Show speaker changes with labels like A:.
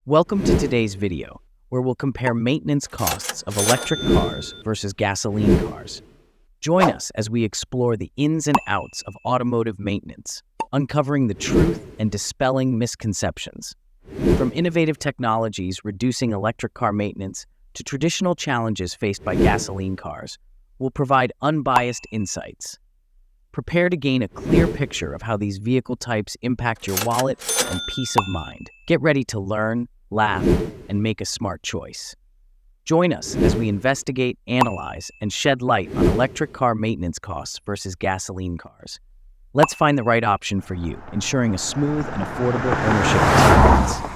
A: Welcome to today's video, where we'll compare maintenance costs of electric cars versus gasoline cars. Join us as we explore the ins and outs of automotive maintenance, uncovering the truth and dispelling misconceptions. From innovative technologies reducing electric car maintenance to traditional challenges faced by gasoline cars, we'll provide unbiased insights. Prepare to gain a clear picture of how these vehicle types impact your wallet and peace of mind. Get ready to learn, laugh, and make a smart choice. Join us as we investigate, analyze, and shed light on electric car maintenance costs versus gasoline cars. Let's find the right option for you, ensuring a smooth and affordable ownership experience.